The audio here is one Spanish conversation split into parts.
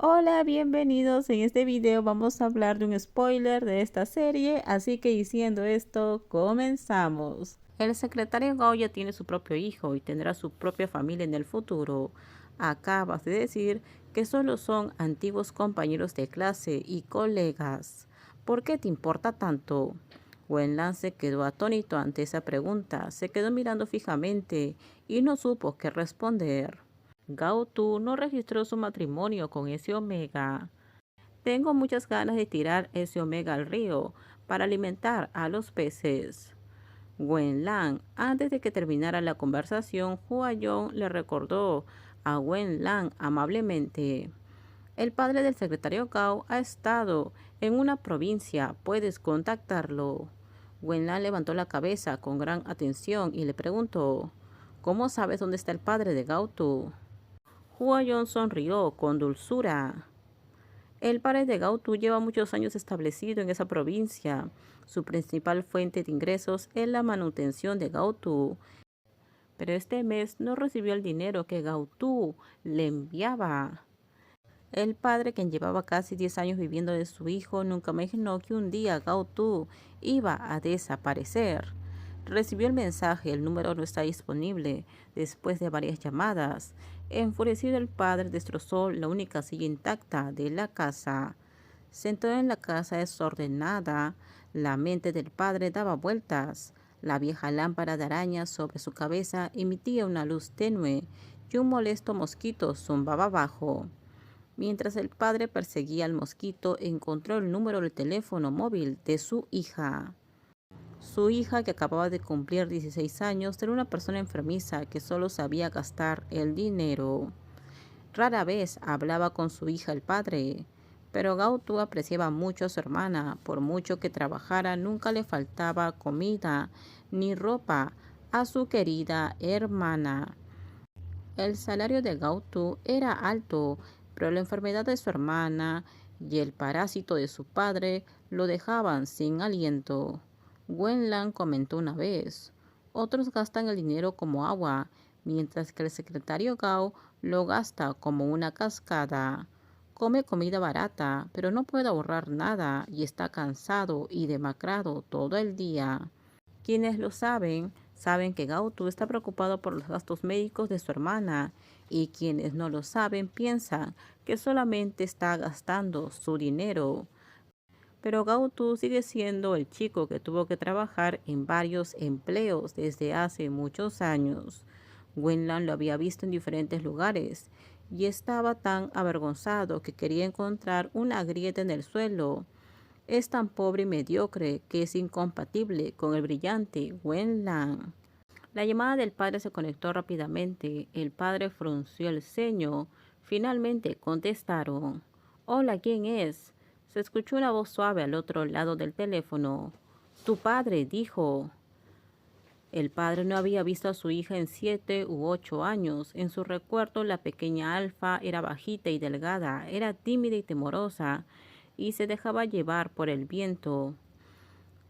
Hola, bienvenidos. En este video vamos a hablar de un spoiler de esta serie, así que diciendo esto, comenzamos. El secretario Gao ya tiene su propio hijo y tendrá su propia familia en el futuro. Acabas de decir que solo son antiguos compañeros de clase y colegas. ¿Por qué te importa tanto? Wenlan se quedó atónito ante esa pregunta, se quedó mirando fijamente y no supo qué responder. Gao Tu no registró su matrimonio con ese Omega. Tengo muchas ganas de tirar ese Omega al río para alimentar a los peces. Wenlan, antes de que terminara la conversación, Hua Yong le recordó a Wenlan amablemente. El padre del secretario Gao ha estado en una provincia, puedes contactarlo. Wenlan levantó la cabeza con gran atención y le preguntó, ¿cómo sabes dónde está el padre de Gao Tu? Hua Yong sonrió con dulzura. El padre de Gao Tu lleva muchos años establecido en esa provincia. Su principal fuente de ingresos es la manutención de Gao Tu, pero este mes no recibió el dinero que Gao Tu le enviaba. El padre, quien llevaba casi 10 años viviendo de su hijo, nunca imaginó que un día Gao Tu iba a desaparecer. Recibió el mensaje, el número no está disponible, después de varias llamadas. Enfurecido, el padre destrozó la única silla intacta de la casa. Sentado en la casa desordenada, la mente del padre daba vueltas. La vieja lámpara de araña sobre su cabeza emitía una luz tenue y un molesto mosquito zumbaba abajo. Mientras el padre perseguía al mosquito, encontró el número de teléfono móvil de su hija. Su hija, que acababa de cumplir 16 años, era una persona enfermiza que solo sabía gastar el dinero. Rara vez hablaba con su hija el padre, pero Gao Tu apreciaba mucho a su hermana. Por mucho que trabajara, nunca le faltaba comida ni ropa a su querida hermana. El salario de Gao Tu era alto, pero la enfermedad de su hermana y el parásito de su padre lo dejaban sin aliento. Wenlan comentó una vez, otros gastan el dinero como agua, mientras que el secretario Gao lo gasta como una cascada. Come comida barata, pero no puede ahorrar nada y está cansado y demacrado todo el día. Quienes lo saben, saben que Gautu está preocupado por los gastos médicos de su hermana, y quienes no lo saben piensan que solamente está gastando su dinero. Pero Gautu sigue siendo el chico que tuvo que trabajar en varios empleos desde hace muchos años. Wenlan lo había visto en diferentes lugares y estaba tan avergonzado que quería encontrar una grieta en el suelo. Es tan pobre y mediocre que es incompatible con el brillante Wenlan. La llamada del padre se conectó rápidamente. El padre frunció el ceño. Finalmente contestaron. Hola, ¿quién es? Se escuchó una voz suave al otro lado del teléfono. Tu padre, dijo. El padre no había visto a su hija en 7 u 8 años. En su recuerdo, la pequeña Alfa era bajita y delgada, era tímida y temorosa, y se dejaba llevar por el viento.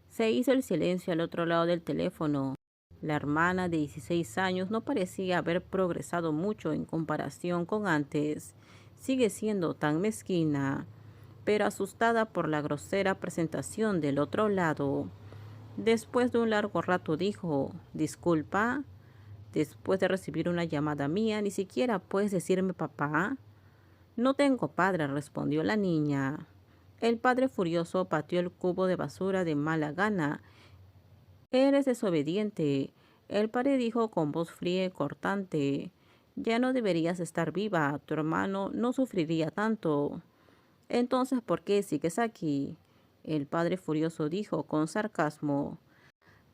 Se hizo el silencio al otro lado del teléfono. La hermana de 16 años no parecía haber progresado mucho en comparación con antes. Sigue siendo tan mezquina, pero asustada por la grosera presentación del otro lado. Después de un largo rato dijo, disculpa, después de recibir una llamada mía, ¿ni siquiera puedes decirme papá? No tengo padre, respondió la niña. El padre furioso pateó el cubo de basura de mala gana. Eres desobediente. El padre dijo con voz fría y cortante. Ya no deberías estar viva, tu hermano no sufriría tanto. Entonces, ¿por qué sigues aquí? El padre furioso dijo con sarcasmo.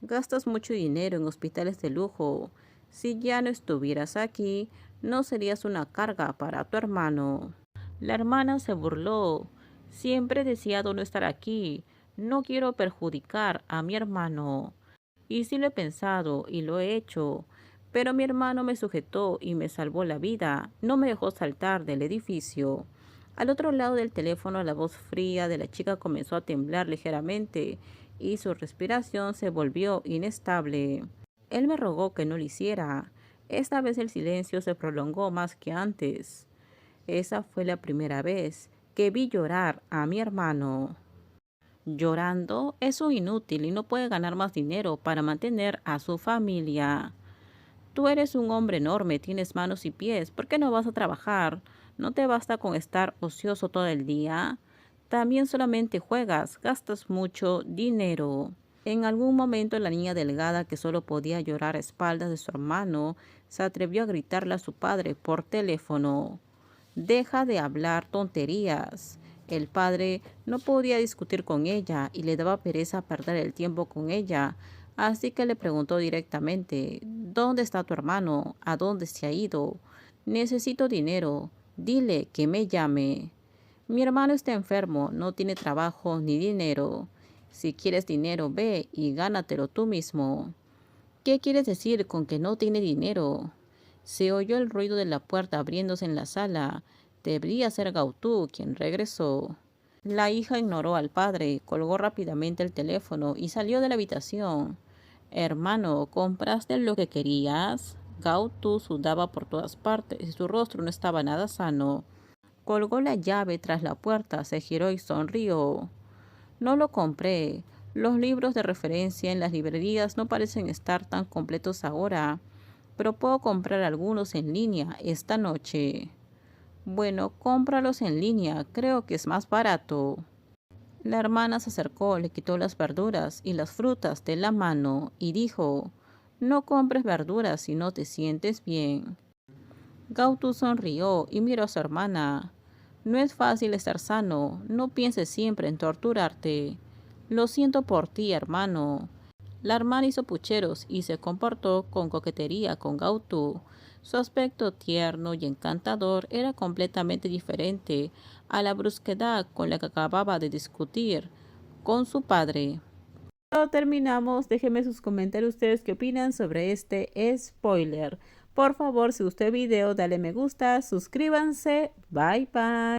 Gastas mucho dinero en hospitales de lujo. Si ya no estuvieras aquí, no serías una carga para tu hermano. La hermana se burló. Siempre he deseado no estar aquí. No quiero perjudicar a mi hermano. Y sí lo he pensado y lo he hecho. Pero mi hermano me sujetó y me salvó la vida. No me dejó saltar del edificio. Al otro lado del teléfono, la voz fría de la chica comenzó a temblar ligeramente y su respiración se volvió inestable. Él me rogó que no lo hiciera. Esta vez el silencio se prolongó más que antes. Esa fue la primera vez que vi llorar a mi hermano. Llorando es un inútil y no puede ganar más dinero para mantener a su familia. Tú eres un hombre enorme, tienes manos y pies, ¿por qué no vas a trabajar? ¿No te basta con estar ocioso todo el día? También solamente juegas, gastas mucho dinero. En algún momento la niña delgada, que solo podía llorar a espaldas de su hermano, se atrevió a gritarle a su padre por teléfono: «Deja de hablar tonterías». El padre no podía discutir con ella y le daba pereza perder el tiempo con ella, así que le preguntó directamente: «¿Dónde está tu hermano? ¿A dónde se ha ido? Necesito dinero. Dile que me llame». «Mi hermano está enfermo, no tiene trabajo ni dinero. Si quieres dinero, ve y gánatelo tú mismo». «¿Qué quieres decir con que no tiene dinero?». Se oyó el ruido de la puerta abriéndose en la sala. Debería ser Gautú quien regresó. La hija ignoró al padre, colgó rápidamente el teléfono y salió de la habitación. «Hermano, ¿compraste lo que querías?». Gautú sudaba por todas partes y su rostro no estaba nada sano. Colgó la llave tras la puerta, se giró y sonrió. «No lo compré. Los libros de referencia en las librerías no parecen estar tan completos ahora, pero puedo comprar algunos en línea esta noche». «Bueno, cómpralos en línea, creo que es más barato». La hermana se acercó, le quitó las verduras y las frutas de la mano y dijo: «No compres verduras si no te sientes bien». Gautú sonrió y miró a su hermana. «No es fácil estar sano, no pienses siempre en torturarte. Lo siento por ti, hermano». La hermana hizo pucheros y se comportó con coquetería con Gautú. Su aspecto tierno y encantador era completamente diferente a la brusquedad con la que acababa de discutir con su padre. Cuando terminamos, déjenme sus comentarios ustedes qué opinan sobre este spoiler. Por favor, si gustó el video, dale me gusta, suscríbanse, bye bye.